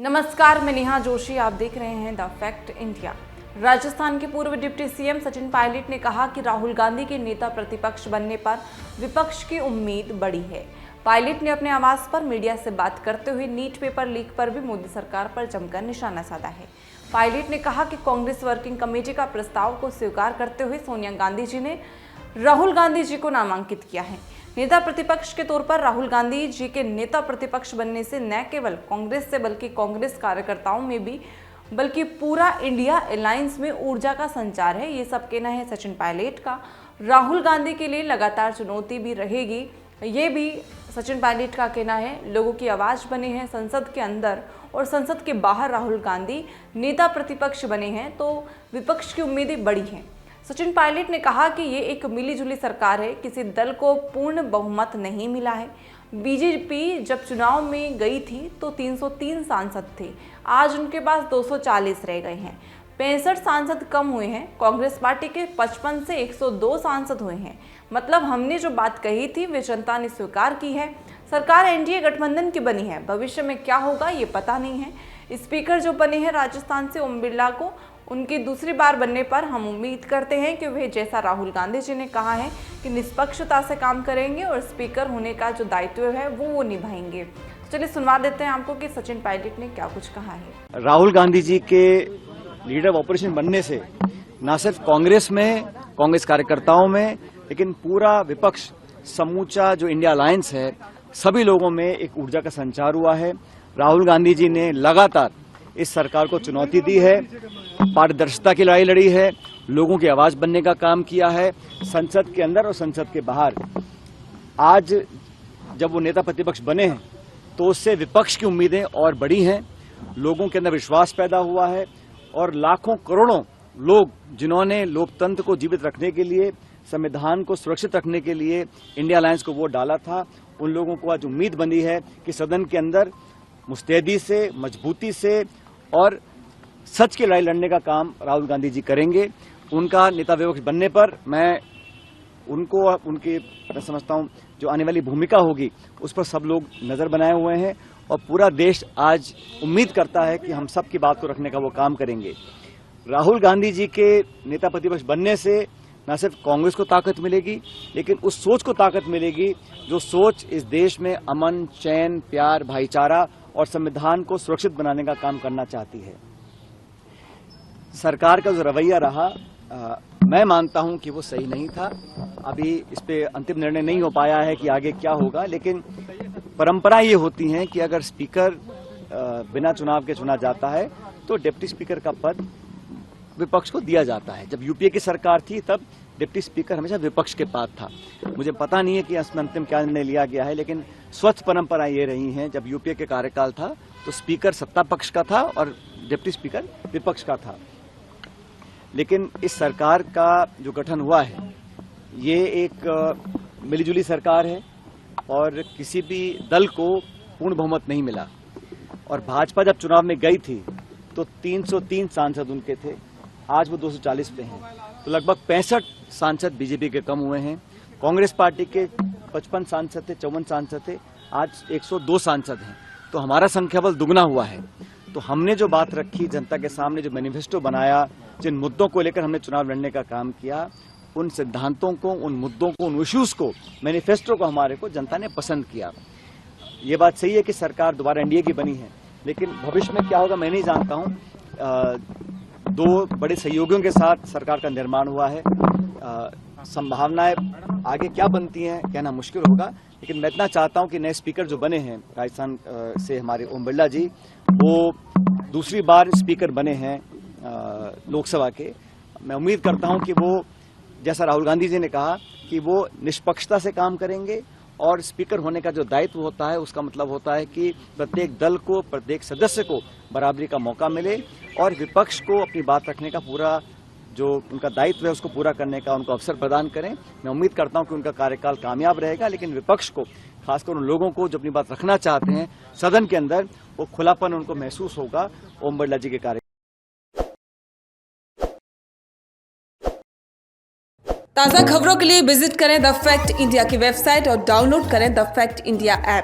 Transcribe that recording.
नमस्कार, मैं नेहा जोशी। आप देख रहे हैं द फैक्ट इंडिया। राजस्थान के पूर्व डिप्टी सीएम सचिन पायलट ने कहा कि राहुल गांधी के नेता प्रतिपक्ष बनने पर विपक्ष की उम्मीद बड़ी है। पायलट ने अपने आवास पर मीडिया से बात करते हुए नीट पेपर लीक पर भी मोदी सरकार पर जमकर निशाना साधा है। पायलट ने कहा कि कांग्रेस वर्किंग कमेटी का प्रस्ताव को स्वीकार करते हुए सोनिया गांधी जी ने राहुल गांधी जी को नामांकित किया है। नेता प्रतिपक्ष के तौर पर राहुल गांधी जी के नेता प्रतिपक्ष बनने से न केवल कांग्रेस से बल्कि कांग्रेस कार्यकर्ताओं में भी बल्कि पूरा इंडिया अलायंस में ऊर्जा का संचार है। ये सब कहना है सचिन पायलट का। राहुल गांधी के लिए लगातार चुनौती भी रहेगी, ये भी सचिन पायलट का कहना है। लोगों की आवाज बने हैं संसद के अंदर और संसद के बाहर राहुल गांधी नेता प्रतिपक्ष बने हैं तो विपक्ष की उम्मीदें बड़ी हैं। सचिन पायलट ने कहा कि ये एक मिलीजुली सरकार है, किसी दल को पूर्ण बहुमत नहीं मिला है। बीजेपी जब चुनाव में गई थी तो 303 सांसद थे, आज उनके पास 240 रह गए हैं। 65 सांसद कम हुए हैं। कांग्रेस पार्टी के 55 से 102 सांसद हुए हैं। मतलब हमने जो बात कही थी वे जनता ने स्वीकार की है। सरकार एनडीए गठबंधन की बनी है, भविष्य में क्या होगा ये पता नहीं है। स्पीकर जो बने हैं राजस्थान से ओम बिरला को, उनकी दूसरी बार बनने पर हम उम्मीद करते हैं कि वे जैसा राहुल गांधी जी ने कहा है कि निष्पक्षता से काम करेंगे और स्पीकर होने का जो दायित्व है वो निभाएंगे। चलिए सुनवा देते हैं आपको कि सचिन पायलट ने क्या कुछ कहा है। राहुल गांधी जी के लीडर ऑफ ऑपोजिशन बनने से न सिर्फ कांग्रेस में, कांग्रेस कार्यकर्ताओं में, लेकिन पूरा विपक्ष, समूचा जो इंडिया अलायंस है, सभी लोगों में एक ऊर्जा का संचार हुआ है। राहुल गांधी जी ने लगातार इस सरकार को चुनौती दी है, पारदर्शिता की लड़ाई लड़ी है, लोगों की आवाज बनने का काम किया है, संसद के अंदर और संसद के बाहर। आज जब वो नेता प्रतिपक्ष बने हैं तो उससे विपक्ष की उम्मीदें और बड़ी हैं। लोगों के अंदर विश्वास पैदा हुआ है और लाखों करोड़ों लोग जिन्होंने लोकतंत्र को जीवित रखने के लिए, संविधान को सुरक्षित रखने के लिए इंडिया अलायंस को वोट डाला था, उन लोगों को आज उम्मीद बनी है कि सदन के अंदर मुस्तैदी से, मजबूती से और सच की लड़ाई लड़ने का काम राहुल गांधी जी करेंगे। उनका नेता विपक्ष बनने पर मैं समझता हूं जो आने वाली भूमिका होगी उस पर सब लोग नजर बनाए हुए हैं और पूरा देश आज उम्मीद करता है कि हम सब की बात को रखने का वो काम करेंगे। राहुल गांधी जी के नेता प्रतिपक्ष बनने से न सिर्फ कांग्रेस को ताकत मिलेगी, लेकिन उस सोच को ताकत मिलेगी जो सोच इस देश में अमन, चैन, प्यार, भाईचारा और संविधान को सुरक्षित बनाने का काम करना चाहती है। सरकार का जो रवैया रहा, मैं मानता हूं कि वो सही नहीं था। अभी इस पे अंतिम निर्णय नहीं हो पाया है कि आगे क्या होगा, लेकिन परंपरा ये होती है कि अगर स्पीकर बिना चुनाव के चुना जाता है तो डिप्टी स्पीकर का पद विपक्ष को दिया जाता है। जब यूपीए की सरकार थी तब डिप्टी स्पीकर हमेशा विपक्ष के पास था। मुझे पता नहीं है कि इसमें अंतिम क्या निर्णय लिया गया है, लेकिन स्वच्छ परंपरा ये रही है, जब यूपीए के कार्यकाल था तो स्पीकर सत्ता पक्ष का था और डिप्टी स्पीकर विपक्ष का था। लेकिन इस सरकार का जो गठन हुआ है ये एक मिलीजुली सरकार है और किसी भी दल को पूर्ण बहुमत नहीं मिला। और भाजपा जब चुनाव में गई थी तो 303 सांसद उनके थे, आज वो 240 पे हैं, तो लगभग 65 सांसद बीजेपी के कम हुए हैं। कांग्रेस पार्टी के 55 सांसद थे, 54 सांसद थे, आज 102 सांसद हैं, तो हमारा संख्याबल दुगना हुआ है। तो हमने जो बात रखी जनता के सामने, जो मैनिफेस्टो बनाया, जिन मुद्दों को लेकर हमने चुनाव लड़ने का काम किया, उन सिद्धांतों को, उन मुद्दों को, उन इश्यूज को, मैनिफेस्टो को हमारे को जनता ने पसंद किया। ये बात सही है कि सरकार दोबारा एनडीए की बनी है, लेकिन भविष्य में क्या होगा मैं नहीं जानता हूं। दो बड़े सहयोगियों के साथ सरकार का निर्माण हुआ है। संभावनाएं आगे क्या बनती हैं कहना मुश्किल होगा, लेकिन मैं इतना चाहता हूं कि नए स्पीकर जो बने हैं राजस्थान से, हमारे ओम बिरला जी, वो दूसरी बार स्पीकर बने हैं लोकसभा के। मैं उम्मीद करता हूं कि वो, जैसा राहुल गांधी जी ने कहा, कि वो निष्पक्षता से काम करेंगे और स्पीकर होने का जो दायित्व होता है उसका मतलब होता है कि प्रत्येक दल को, प्रत्येक सदस्य को बराबरी का मौका मिले और विपक्ष को अपनी बात रखने का पूरा जो उनका दायित्व है उसको पूरा करने का उनको अवसर प्रदान करें। मैं उम्मीद करता हूं कि उनका कार्यकाल कामयाब रहेगा, लेकिन विपक्ष को, खासकर उन लोगों को जो अपनी बात रखना चाहते हैं सदन के अंदर, वो खुलापन उनको महसूस होगा ओम बिरला जी के कार्य। ताज़ा खबरों के लिए विजिट करें द फैक्ट इंडिया की वेबसाइट और डाउनलोड करें द फैक्ट इंडिया ऐप।